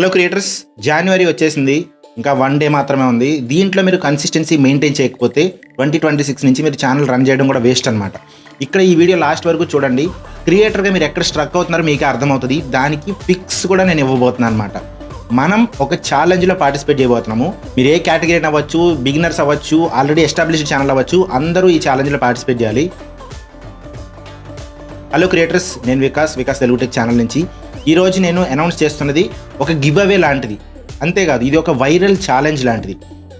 Hello creators, January వచ్చేసింది. ఇంకా 1 day మాత్రమే ఉంది. దీంట్లో మీరు కన్సిస్టెన్సీ మెయింటైన్ చేయకపోతే 2026 నుంచి మీరు ఛానల్ రన్ చేయడం కూడా వేస్ట్ అనమాట. ఇక్కడ ఈ వీడియో లాస్ట్ వరకు చూడండి. క్రియేటర్గా మీరు ఎక్కడ స్ట్రక్ అవుతున్నారో మీకే అర్థమవుతుంది. దానికి ఫిక్స్ కూడా నేను ఇవ్వబోతున్నాను అనమాట. మనం ఒక ఛాలెంజ్లో పార్టిసిపేట్ చేయబోతున్నాము. మీరు ఏ కేటగిరీ అవ్వచ్చు, బిగినర్స్ అవ్వచ్చు, ఆల్రెడీ ఎస్టాబ్లిష్డ్ ఛానల్ అవ్వచ్చు, అందరూ ఈ ఛాలెంజ్లో పార్టిసిపేట్ చేయాలి. హలో క్రియేటర్స్, నేను వికాస్ తెలుగు టెక్ ఛానల్ నుంచి. ఈరోజు నేను అనౌన్స్ చేస్తున్నది ఒక గివ్ అవే లాంటిది. అంతేకాదు, ఇది ఒక వైరల్ ఛాలెంజ్ లాంటిది.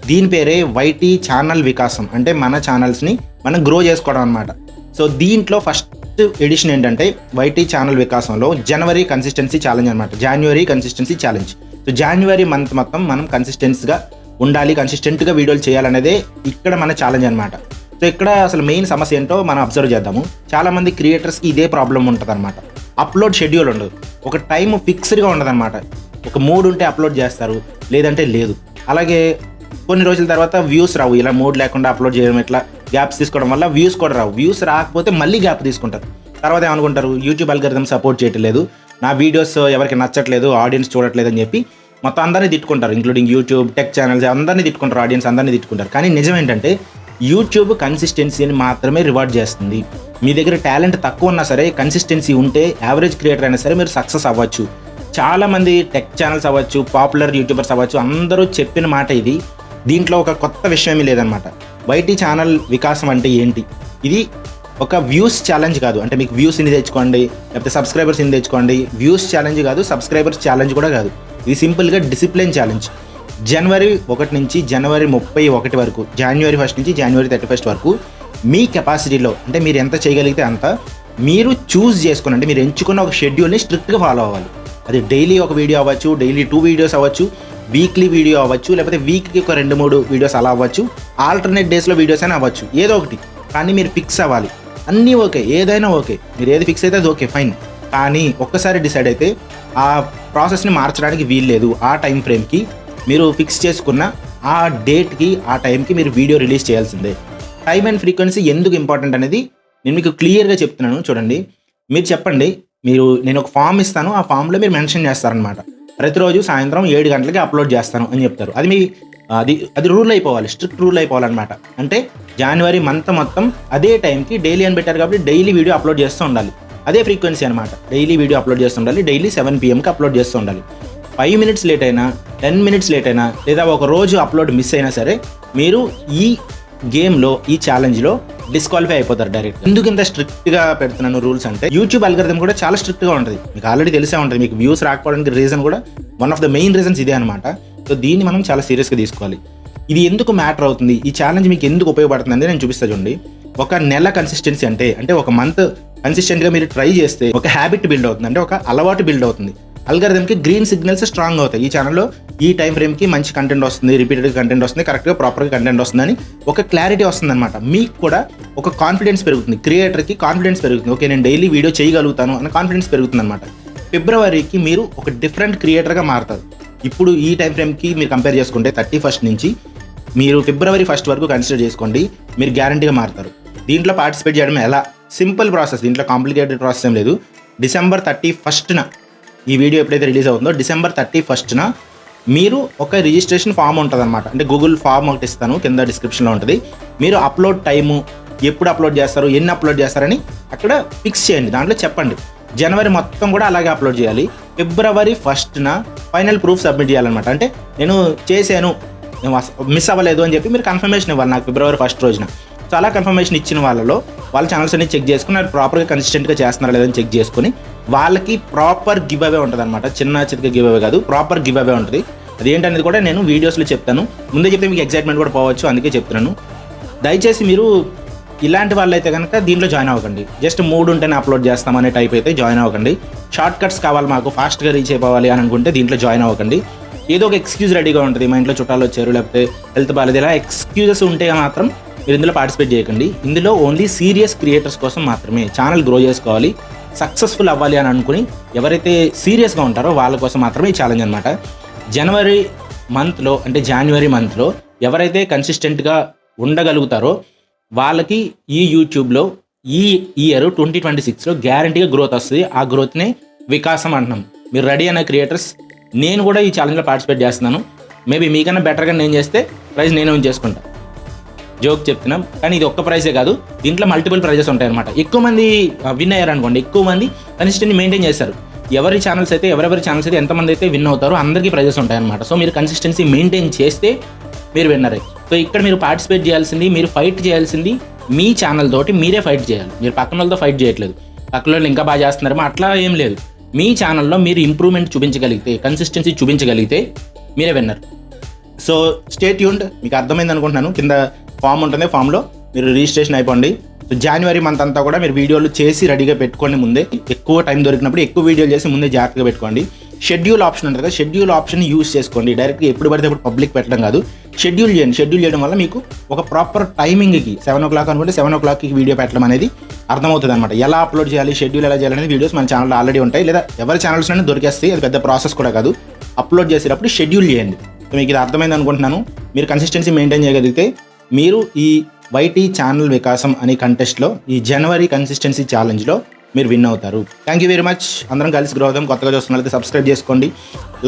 దీని పేరే వైటీ ఛానల్ వికాసం. అంటే మన ఛానల్స్ని మనం గ్రో చేసుకోవడం అనమాట. సో దీంట్లో ఫస్ట్ ఎడిషన్ ఏంటంటే వైటీ ఛానల్ వికాసంలో జనవరి కన్సిస్టెన్సీ ఛాలెంజ్ అనమాట. January consistency challenge. So January month మొత్తం మనం కన్సిస్టెన్సీగా ఉండాలి, కన్సిస్టెంట్గా వీడియోలు చేయాలనేదే ఇక్కడ మన ఛాలెంజ్ అనమాట. సో ఇక్కడ అసలు మెయిన్ సమస్య ఏంటో మనం అబ్జర్వ్ చేద్దాము. చాలామంది క్రియేటర్స్కి ఇదే ప్రాబ్లం ఉంటుంది అనమాట. అప్లోడ్ షెడ్యూల్ ఉండదు, ఒక టైం ఫిక్స్డ్గా ఉండదు అనమాట. ఒక మూడ్ ఉంటే అప్లోడ్ చేస్తారు, లేదంటే లేదు. అలాగే కొన్ని రోజుల తర్వాత వ్యూస్ రావు. ఇలా మూడ్ లేకుండా అప్లోడ్ చేయడం, ఇట్లా గ్యాప్స్ తీసుకోవడం వల్ల వ్యూస్ కూడా రావు. వ్యూస్ రాకపోతే మళ్ళీ గ్యాప్ తీసుకుంటారు. తర్వాత ఏమనుకుంటారు, యూట్యూబ్ అల్గోరిథం సపోర్ట్ చేయట్లేదు, నా వీడియోస్ ఎవరికి నచ్చట్లేదు, ఆడియన్స్ చూడట్లేదు అని చెప్పి మొత్తం అందరినీ తిట్టుకుంటారు. ఇంక్లూడింగ్ యూట్యూబ్, టెక్ ఛానల్స్ అందరినీ తిట్టుకుంటారు, ఆడియన్స్ అందరినీ తిట్టుకుంటారు. కానీ నిజం ఏంటంటే యూట్యూబ్ కన్సిస్టెన్సీని మాత్రమే రివార్డ్ చేస్తుంది. మీ దగ్గర టాలెంట్ తక్కువ ఉన్నా సరే, కన్సిస్టెన్సీ ఉంటే యావరేజ్ క్రియేటర్ అయినా సరే మీరు సక్సెస్ అవ్వచ్చు. చాలామంది టెక్ ఛానల్స్ అవ్వచ్చు, పాపులర్ యూట్యూబర్స్ అవ్వచ్చు, అందరూ చెప్పిన మాట ఇది. దీంట్లో ఒక కొత్త విషయం ఏమీ లేదనమాట. వైటీ ఛానల్ వికాసం అంటే ఏంటి? ఇది ఒక వ్యూస్ ఛాలెంజ్ కాదు. అంటే మీకు వ్యూస్ ఇన్ని తెచ్చుకోండి, లేకపోతే సబ్స్క్రైబర్స్ ఇన్ని తెచ్చుకోండి. వ్యూస్ ఛాలెంజ్ కాదు, సబ్స్క్రైబర్స్ ఛాలెంజ్ కూడా కాదు. ఇది సింపుల్గా డిసిప్లిన్ ఛాలెంజ్. జనవరి 1 నుంచి జనవరి 31 వరకు, జనవరి 1 నుంచి జనవరి 31 వరకు మీ కెపాసిటీలో, అంటే మీరు ఎంత చేయగలిగితే అంత మీరు చూస్ చేసుకుని, అంటే మీరు ఎంచుకున్న ఒక షెడ్యూల్ని స్ట్రిక్ట్గా ఫాలో అవ్వాలి. అది డైలీ ఒక వీడియో అవ్వచ్చు, డైలీ 2 వీడియోస్ అవ్వచ్చు, వీక్లీ వీడియో అవ్వచ్చు, లేకపోతే వీక్కి ఒక 2-3 వీడియోస్ అలా అవ్వచ్చు, ఆల్టర్నేట్ డేస్లో వీడియోస్ అయినా అవ్వచ్చు, ఏదో ఒకటి. కానీ మీరు ఫిక్స్ అవ్వాలి. అన్నీ ఓకే, ఏదైనా ఓకే, మీరు ఏది ఫిక్స్ అయితే అది ఓకే, ఫైన్. కానీ ఒక్కసారి డిసైడ్ అయితే ఆ ప్రాసెస్ని మార్చడానికి వీలు లేదు. ఆ టైం ఫ్రేమ్కి మీరు ఫిక్స్ చేసుకున్న ఆ డేట్కి, ఆ టైంకి మీరు వీడియో రిలీజ్ చేయాల్సిందే. టైం అండ్ ఫ్రీక్వెన్సీ ఎందుకు ఇంపార్టెంట్ అనేది నేను మీకు క్లియర్గా చెప్తున్నాను. చూడండి, మీరు చెప్పండి, నేను ఒక ఫామ్ ఇస్తాను, ఆ ఫామ్లో మీరు మెన్షన్ చేస్తారనమాట. ప్రతిరోజు సాయంత్రం 7 గంటలకి అప్లోడ్ చేస్తాను అని చెప్తారు. అది రూల్ అయిపోవాలి, స్ట్రిక్ట్ రూల్ అయిపోవాలన్నమాట. అంటే జనవరి మంత్ మొత్తం అదే టైంకి డైలీ అని పెట్టారు కాబట్టి డైలీ వీడియో అప్లోడ్ చేస్తూ ఉండాలి. అదే ఫ్రీక్వెన్సీ అనమాట. డైలీ వీడియో అప్లోడ్ చేస్తూ ఉండాలి, డైలీ 7 PM అప్లోడ్ చేస్తూ ఉండాలి. 5 minutes లేట్ అయినా, 10 minutes లేట్ అయినా, లేదా ఒక రోజు అప్లోడ్ మిస్ అయినా సరే మీరు ఈ గేమ్లో, ఈ ఛాలెంజ్లో డిస్క్వాలిఫై అయిపోతారు డైరెక్ట్. ఎందుకు ఇంత స్ట్రిక్ట్గా పెడుతున్నాను రూల్స్ అంటే, యూట్యూబ్ అల్గోరిథం కూడా చాలా స్ట్రిక్ట్గా ఉంటుంది. మీకు ఆల్రెడీ తెలిసే ఉంటుంది. మీకు వ్యూస్ రాకపోవడానికి రీజన్ కూడా one of the main reasons ఇదే అనమాట. సో దీన్ని మనం చాలా సీరియస్గా తీసుకోవాలి. ఇది ఎందుకు మ్యాటర్ అవుతుంది, ఈ ఛాలెంజ్ మీకు ఎందుకు ఉపయోగపడుతుంది అనేది నేను చూపిస్తా. చూడండి, ఒక నెల కన్సిస్టెన్సీ అంటే ఒక మంత్ కన్సిస్టెంట్గా మీరు ట్రై చేస్తే ఒక హ్యాబిట్ బిల్డ్ అవుతుంది, అంటే ఒక అలవాటు బిల్డ్ అవుతుంది. అల్గోరిథంకి గ్రీన్ సిగ్నల్స్ స్ట్రాంగ్ అవుతాయి. ఈ ఛానల్లో ఈ టైం ఫ్రేమ్కి మంచి కంటెంట్ వస్తుంది, రిపీటెడ్ కంటెంట్ వస్తుంది, కరెక్ట్గా ప్రాపర్గా కంటెంట్ వస్తుందని ఒక క్లారిటీ వస్తుంది అనమాట. మీకు కూడా ఒక కాన్ఫిడెన్స్ పెరుగుతుంది, క్రియేటర్కి కాన్ఫిడెన్స్ పెరుగుతుంది. ఓకే, నేను డైలీ వీడియో చేయగలుగుతాను అన్న కాన్ఫిడెన్స్ పెరుగుతుంది అనమాట. ఫిబ్రవరికి మీరు ఒక డిఫరెంట్ క్రియేటర్గా మారుతారు. ఇప్పుడు ఈ టైం ఫ్రేమ్కి మీరు కంపేర్ చేసుకుంటే 31st నుంచి మీరు ఫిబ్రవరి 1 వరకు కన్సిడర్ చేసుకోండి, మీరు గ్యారంటీగా మారుతారు. దీంట్లో పార్టిసిపేట్ చేయడం ఎలా? సింపుల్ ప్రాసెస్, దీంట్లో కాంప్లికేటెడ్ ప్రాసెస్ ఏం లేదు. December 31st ఈ వీడియో ఎప్పుడైతే రిలీజ్ అవుతుందో December 31st మీరు ఒక రిజిస్ట్రేషన్ ఫామ్ ఉంటుంది అనమాట. అంటే గూగుల్ ఫామ్ ఒకటి ఇస్తాను, కింద డిస్క్రిప్షన్లో ఉంటుంది. మీరు అప్లోడ్ టైము, ఎప్పుడు అప్లోడ్ చేస్తారు, ఎన్ని అప్లోడ్ చేస్తారని అక్కడ ఫిక్స్ చేయండి. దాంట్లో చెప్పండి. జనవరి మొత్తం కూడా అలాగే అప్లోడ్ చేయాలి. February 1st final proof submit చేయాలన్నమాట. అంటే నేను చేశాను, మిస్ అవ్వలేదు అని చెప్పి మీరు కన్ఫర్మేషన్ ఇవ్వాలి నాకు February 1st రోజున. సో అలా కన్ఫర్మేషన్ ఇచ్చిన వాళ్ళ ఛానల్స్ అన్ని చెక్ చేసుకుని అది ప్రాపర్గా కన్సిస్టెంట్గా చేస్తున్నారా లేదని చెక్ చేసుకుని వాళ్ళకి ప్రాపర్ గివ్ అవే ఉంటుంది అనమాట. చిన్న చితక గివ్ అవే కాదు, ప్రాపర్ గివ్ అవే ఉంటుంది. అది ఏంటనేది కూడా నేను వీడియోస్లో చెప్తాను. ముందే చెప్తే మీకు ఎగ్జైట్మెంట్ కూడా పోవచ్చు, అందుకే చెప్తున్నాను. దయచేసి మీరు ఇలాంటి వాళ్ళు అయితే కనుక దీంట్లో జాయిన్ అవ్వకండి. జస్ట్ మూడ్ ఉంటేనే అప్లోడ్ చేస్తామనే టైప్ అయితే జాయిన్ అవ్వకండి. షార్ట్ కట్స్ కావాలి మాకు, ఫాస్ట్గా రీచ్ అయిపోవాలి అని అనుకుంటే దీంట్లో జాయిన్ అవ్వకండి. ఏదో ఒక ఎక్స్క్యూజ్ రెడీగా ఉంటుంది, మా ఇంట్లో చుట్టాలు వచ్చారు, లేకపోతే హెల్త్ బాగాలేదు, ఇలా ఎక్స్క్యూజెస్ ఉంటే మాత్రం మీరు ఇందులో పార్టిసిపేట్ చేయకండి. ఇందులో ఓన్లీ సీరియస్ క్రియేటర్స్ కోసం మాత్రమే. ఛానల్ గ్రో చేసుకోవాలి, సక్సెస్ఫుల్ అవ్వాలి అని అనుకుని ఎవరైతే సీరియస్గా ఉంటారో వాళ్ళ కోసం మాత్రమే ఈ ఛాలెంజ్ అనమాట. జనవరి మంత్లో, అంటే జనవరి మంత్లో ఎవరైతే కన్సిస్టెంట్గా ఉండగలుగుతారో వాళ్ళకి ఈ యూట్యూబ్లో ఈ ఇయర్ 2026లో గ్యారంటీగా గ్రోత్ వస్తుంది. ఆ గ్రోత్నే వికాసం అంటున్నాం. మీరు రెడీ అయిన క్రియేటర్స్ నేను కూడా ఈ ఛాలెంజ్లో పార్టిసిపేట్ చేస్తున్నాను. మేబీ మీకన్నా బెటర్గా నేను చేస్తే ప్రైజ్ నేనే చేసుకుంటా. జోక్ చెప్తున్నాం, కానీ ఇది ఒక్క ప్రైజే కాదు, దీంట్లో మల్టిపుల్ ప్రైజెస్ ఉంటాయన్నమాట. ఎక్కువ మంది విన్ అయ్యారనుకోండి, ఎక్కువ మంది కన్సిస్టెంట్ని మెయింటైన్ చేస్తారు. ఎవరి ఛానల్స్ అయితే ఎంతమంది అయితే విన్ అవుతారో అందరికీ ప్రైజెస్ ఉంటాయన్నమాట. సో మీరు కన్సిస్టెన్సీ మెయింటైన్ చేస్తే మీరు విన్నరే. సో ఇక్కడ మీరు పార్టిసిపేట్ చేయాల్సింది, మీరు ఫైట్ చేయాల్సింది మీ ఛానల్ తోటి మీరే ఫైట్ చేయాలి. మీరు పక్కన వాళ్ళతో ఫైట్ చేయట్లేదు, పక్కన వాళ్ళు ఇంకా బాగా చేస్తున్నారేమో అట్లా ఏం లేదు. మీ ఛానల్లో మీరు ఇంప్రూవ్మెంట్ చూపించగలిగితే, కన్సిస్టెన్సీ చూపించగలిగితే మీరే విన్నర్. So stay tuned. మీకు అర్థమైంది అనుకుంటున్నాను. కింద ఫామ్ ఉంటుంది, ఫామ్లో మీరు రిజిస్ట్రేషన్ అయిపోండి. సో జనవరి మంత్ అంతా కూడా మీరు వీడియోలు చేసి రెడీగా పెట్టుకోండి. ముందే ఎక్కువ టైం దొరికినప్పుడు ఎక్కువ వీడియోలు చేసి ముందే జాగ్రత్తగా పెట్టుకోండి. షెడ్యూల్ ఆప్షన్ ఉంటుంది కదా, షెడ్యూల్ ఆప్షన్ యూస్ చేసుకోండి. డైరెక్ట్గా ఎప్పుడు పడితే అప్పుడు పబ్లిక్ పెట్టడం కాదు, షెడ్యూల్ చేయండి. షెడ్యూల్ చేయడం వల్ల మీకు ఒక ప్రాపర్ టైమింగ్కి 7 o'clock అనుకుంటే 7 o'clockకి వీడియో పెట్టడం అనేది అర్థమవుతుంది అనమాట. ఎలా అప్లోడ్ చేయాలి, షెడ్యూల్ ఎలా చేయాలనేది వీడియోస్ మన ఛానల్లో ఆల్రెడీ ఉంటాయి, లేదా ఎవరి ఛానల్స్లోనే దొరికేస్తాయి. అది పెద్ద ప్రాసెస్ కూడా కాదు. అప్లోడ్ చేసేటప్పుడు షెడ్యూల్ చేయండి. సో మీకు ఇది అర్థమైంది అనుకుంటున్నాను. మీరు కన్సిస్టెన్సీ మెయింటైన్ చేయగలిగితే మీరు ఈ వైటీ ఛానల్ వికాసం అనే కంటెస్ట్లో, ఈ జనవరి కన్సిస్టెన్సీ ఛాలెంజ్లో మీరు విన్ అవుతారు. Thank you very much. అందరం కలిసి గ్రో అవుతాం. కొత్తగా చూస్తున్నట్లయితే సబ్స్క్రైబ్ చేసుకోండి,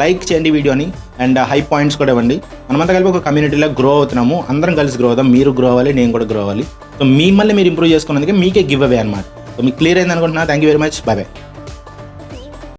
లైక్ చేయండి వీడియోని, అండ్ హై పాయింట్స్ కూడా ఇవ్వండి. మనమంతా కలిపి ఒక కమ్యూనిటీలో గ్రో అవుతున్నాము. అందరం కలిసి గ్రో అవుతాం. మీరు గ్రో అవ్వాలి, నేను కూడా గ్రో అవ్వాలి. సో మిమ్మల్ని మీరు ఇంప్రూవ్ చేసుకున్నందుకే మీకే గివ్ అవే అనమాట. సో మీకు క్లియర్ అయింది అనుకుంటున్నా. Thank you very much. Bye bye.